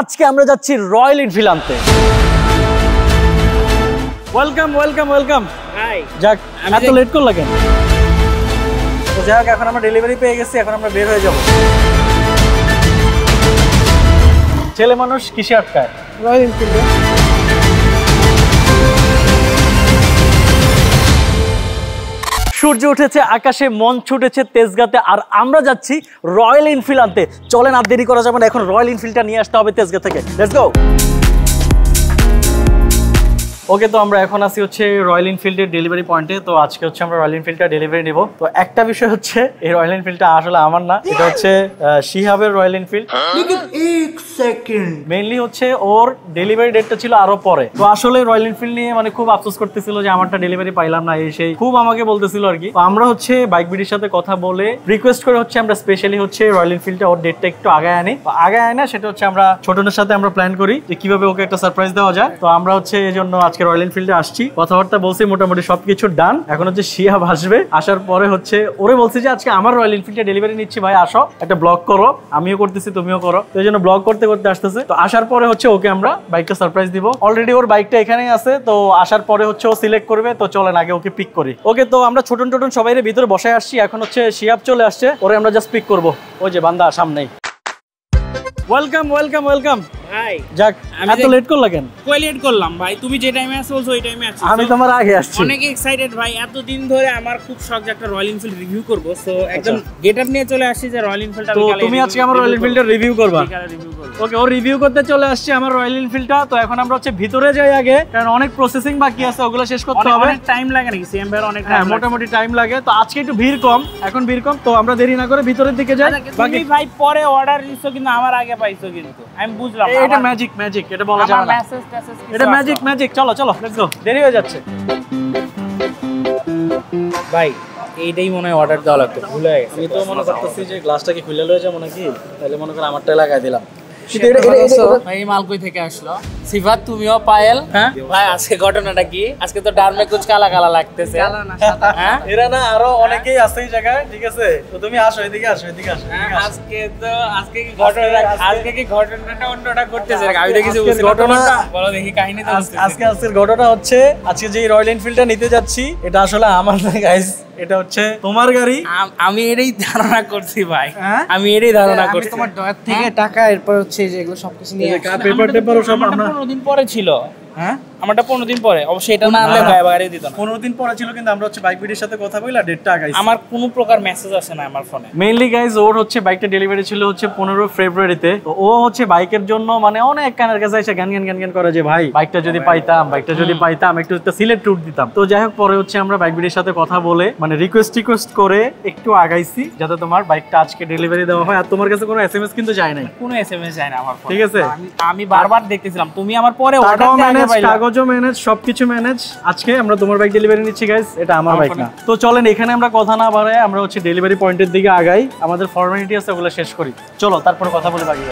আজকে আমরা যাচ্ছি রয়্যাল এনফিল্ড আনতে। Welcome welcome welcome. হাই। যাক, এত লেট করলা কেন? তো যাক, এখন আমরা ডেলিভারি পেয়ে গেছি, এখন আমরা বের হয়ে যাব। ছেলে মানুষ কিসে আটকায়? রয়্যাল এনফিল্ডে। সূর্য উঠেছে আকাশে, মন ছুটেছে তেজগাঁতে, আর আমরা যাচ্ছি রয়্যাল এনফিল্ড আনতে। চলেন, আর দেরি করা যাবে না, এখন রয়্যাল এনফিল্ডটা নিয়ে আসতে হবে তেজগাঁ থেকে। Let's go. ওকে, তো আমরা এখন আসি হচ্ছে রয়্যাল এনফিল্ডের ডেলিভারি পয়েন্টে। তো আজকে হচ্ছে আমরা রয়্যাল এনফিল্ডটা ডেলিভারি নিব। তো একটা বিষয় হচ্ছে, এই রয়্যাল এনফিল্ডটা আসলে আমার না, এটা হচ্ছে শিহাবের রয়্যাল এনফিল্ড। মেইনলি হচ্ছে ওর ডেলিভারি ডেটটা ছিল আরো পরে। তো আসলে রয়্যাল এনফিল্ড নিয়ে মানে খুব আফসোস করতেছিল যে আমারটা ডেলিভারি পাইলাম না, এই সেই খুব আমাকে বলতেছিল আর কি। তো আমরা হচ্ছে বাইক বিডির সাথে কথা বলে রিকোয়েস্ট করে হচ্ছে আমরা স্পেশালি হচ্ছে রয়্যাল এনফিল্ডটা ওর ডেটটা একটু আগায় আনি। আগায় আয় না, সেটা হচ্ছে আমরা ছোটনের সাথে আমরা প্ল্যান করি যে কিভাবে ওকে একটা সারপ্রাইজ দেওয়া যায়। তো আমরা হচ্ছে এই জন্য আজকে রয়্যাল এনফিল্ডে আসছি, কথাবার্তা বলছি, মোটামুটি সবকিছু ডান। এখন হচ্ছে শিহাব আসবে, আসার পরে হচ্ছে ওরে বলছি যে আজকে আমার রয়্যাল এনফিল্ডে ডেলিভারি নিচ্ছি, ভাই আসো একটা ব্লগ করো, আমিও করতেছি তুমিও করো। তো এই জন্য ব্লগ করতে করতে আসতেছে। তো আসার পরে হচ্ছে ওকে আমরা বাইকটা সারপ্রাইজ দিব। অলরেডি ওর বাইকটা এখানেই আছে, তো আসার পরে হচ্ছে ও সিলেক্ট করবে। তো চলেন আগে ওকে পিক করি। ওকে, তো আমরা ছোটন টোটন সবাই ভিতরে বসে আসছি। এখন হচ্ছে শিহাব চলে আসছে, ওরে আমরা জাস্ট পিক করবো। ওই যে বান্দা সামনেই। Welcome welcome welcome. ভাই যাক, এত লেট করলা কেন? কই লেট করলাম ভাই, তুমি যে টাইমে আসছো বলছো ওই টাইমে আছি। আমি তোমার আগে আসছি। অনেক এক্সাইটেড ভাই, এতদিন ধরে আমার খুব শখ যে একটা রয়্যাল এনফিল্ড রিভিউ করব। সো একদম গেটআপ নিয়ে চলে আসছি যে রয়্যাল এনফিল্ডটা আমি কালে। তো তুমি আজকে আমার রয়্যাল এনফিল্ডের রিভিউ করবা? ওকে, ও রিভিউ করতে চলে আসছে আমার রয়্যাল এনফিল্ডটা। তো এখন আমরা হচ্ছে ভিতরে যাই আগে, কারণ অনেক প্রসেসিং বাকি আছে, ওগুলো শেষ করতে হবে। অনেক টাইম লাগে নাকি সিএম ভাই? অনেক টাইম, মোটামুটি টাইম লাগে। তো আজকে একটু ভিড় কম, এখন ভিড় কম, তো আমরা দেরি না করে ভিতরের দিকে যাই। বাকি ভাই পরে অর্ডার দিছো কিন্তু আমার আগে পাইছো কিন্তু আমি বুঝলাম। এটা ম্যাজিক ম্যাজিক, এটা বলা যায় না। এটা ম্যাজিক ম্যাজিক। চলো চলো লেটস গো, দেরি হয়ে যাচ্ছে ভাই। এইটাই মনে হয় অর্ডার দেওয়া লাগতো, ভুলে গেছি। আমি তো মনে করতেছি যে গ্লাসটা কি খুলে লয়ে যাবো নাকি, তাহলে মনে করে আমারটা লাগাই দিলাম। ভাই মাল কই থেকে আসলো? সিফাত, তুমিও পায়েল? হ্যাঁ ভাই, আজকে ঘটনাটা কি? আজকে তো ডারমে কুচ কালা কালা লাগতেছে। হ্যাঁ, এরা না আরো অনেকেই আছে এই জায়গায়, ঠিক আছে? তো তুমি আসো, এদিকে আসো, এদিকে আসো। আজকে তো আজকে কি ঘটনা? আজকে কি ঘটনাটা অন্যটা করতেছে? আমি তো কিছু বুঝি ঘটনা, বলো দেখি কাহিনী। তো আজকের ঘটনা হচ্ছে, আজকে যে রয়্যাল এনফিল্ডটা নিতে যাচ্ছি, এটা আসলে আমার না গাইস, এটা হচ্ছে তোমার গাড়ি। আমি এটাই ধারণা করছি ভাই, আমি এটাই ধারণা করছি। তোমার ডয়ার থেকে টাকা, এরপর হচ্ছে যে এগুলো সবকিছু নিয়ে পেপার টেপারও সব আমরা 15 দিন পরে ছিল। হ্যাঁ, আমারটা 15 দিন পরে, অবশ্যই এটা না আনলে গাড়ি দিত না। 15 দিন পরে ছিল, কিন্তু আমরা হচ্ছে বাইক বিডির সাথে কথা বইলা ডেটটা আগাইছি। আমার কোনো প্রকার মেসেজ আসে না আমার ফোনে। মেইনলি গাইস, ওর হচ্ছে বাইকটা ডেলিভারি ছিল হচ্ছে 15 ফেব্রুয়ারিতে। তো ও হচ্ছে বাইকের জন্য মানে অনেক কানের কাছে এসে গান গান গান গান করে যে ভাই বাইকটা যদি পাইতাম, বাইকটা যদি পাইতাম, একটু একটা সিলেট ট্যুর দিতাম। তো যাই হোক, পরে হচ্ছে আমরা বাইক বিডির সাথে কথা বলে মানে রিকোয়েস্ট করে একটু আগাইছি যাতে তোমার বাইকটা আজকে ডেলিভারি দেওয়া হয়। আর তোমার কাছে কোনো এসএমএস কিন্তু যায় নাই, কোনো এসএমএস যায় না আমার ফোনে, ঠিক আছে? আমি বারবার দেখতেছিলাম, তুমি আমার পরে অর্ডার ম্যানেজ, কাগজও ম্যানেজ, সবকিছু ম্যানেজ। আজকে আমরা তোমার বাইক ডেলিভারি নিচ্ছি গাইস, এটা আমার বাইক না। তো চলেন এখানে আমরা কথা না বাড়াই, আমরা হচ্ছে ডেলিভারি পয়েন্টের দিকে আগাই, আমাদের ফর্মালিটি আছে ওগুলো শেষ করি। চলো তারপরে কথা বলে বাকি।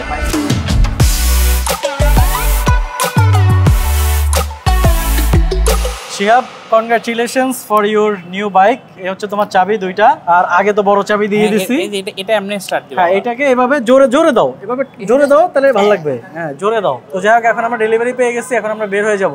Shihab, congratulations for your new bike. এই হচ্ছে তোমার চাবি দুইটা, আর আগে তো বড় চাবি দিয়ে দিছি। এটা এমনি স্টার্ট দিও। হ্যাঁ, এটাকে এভাবে জোরে জোরে দাও, এভাবে জোরে দাও, তাহলে ভালো লাগবে। হ্যাঁ, জোরে দাও। তো যাই হোক, এখন আমরা ডেলিভারি পেয়ে গেছি, এখন আমরা বের হয়ে যাব।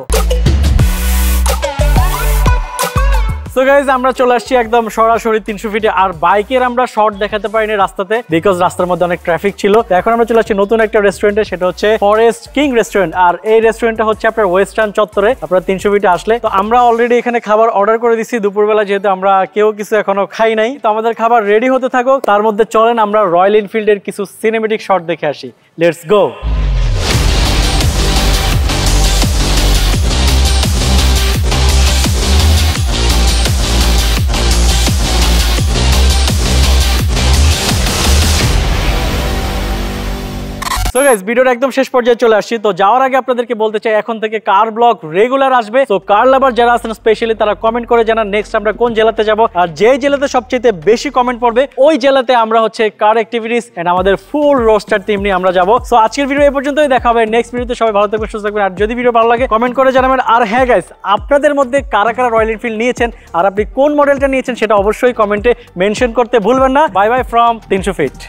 সো গাইজ, আমরা চলে আসছি একদম সরাসরি 300 ফিটে। আর বাইকের আমরা শর্ট দেখাতে পারিনি রাস্তাতে, বিকজ রাস্তার মধ্যে অনেক ট্রাফিক ছিল। তো এখন আমরা চলে আসছি নতুন একটা রেস্টুরেন্টে, সেটা হচ্ছে ফরেস্ট কিং রেস্টুরেন্ট। আর এই রেস্টুরেন্টটা হচ্ছে আপনার ওয়েস্টার্ন চত্বরে, আপনারা 300 ফিটে আসলে। তো আমরা অলরেডি এখানে খাবার অর্ডার করে দিচ্ছি দুপুরবেলা, যেহেতু আমরা কেউ কিছু এখনো খাই নাই। তো আমাদের খাবার রেডি হতে থাকুক, তার মধ্যে চলেন আমরা রয়্যাল এনফিল্ডের কিছু সিনেমেটিক শট দেখে আসি। Let's go. সো গাইস, ভিডিওটা একদম শেষ পর্যায়ে চলে আসছি। তো যাওয়ার আগে আপনাদেরকে বলতে চাই, এখন থেকে কার ব্লগ রেগুলার আসবে। তো কার লাভার যারা আছেন স্পেশালি, তারা কমেন্ট করে জানান নেক্সট আমরা কোন জেলাতে যাব। আর যে জেলাতে সবচেয়ে বেশি কমেন্ট পড়বে, ওই জেলাতে আমরা হচ্ছে কার অ্যাক্টিভিটিস এন্ড আমাদের ফুল রোস্টার টিম নিয়ে আমরা যাব। সো আজকের ভিডিও এই পর্যন্তই, দেখা হবে নেক্সট ভিডিওতে। সবাই ভালো থাকবেন, সুস্থ থাকবেন। আর যদি ভিডিও ভালো লাগে কমেন্ট করে জানাবেন। আর হ্যাঁ গাইস, আপনাদের মধ্যে কারা কারা রয়্যাল এনফিল্ড নিয়েছেন আর আপনি কোন মডেলটা নিয়েছেন সেটা অবশ্যই কমেন্টে মেনশন করতে ভুলবেন না। Bye bye from 300 fit.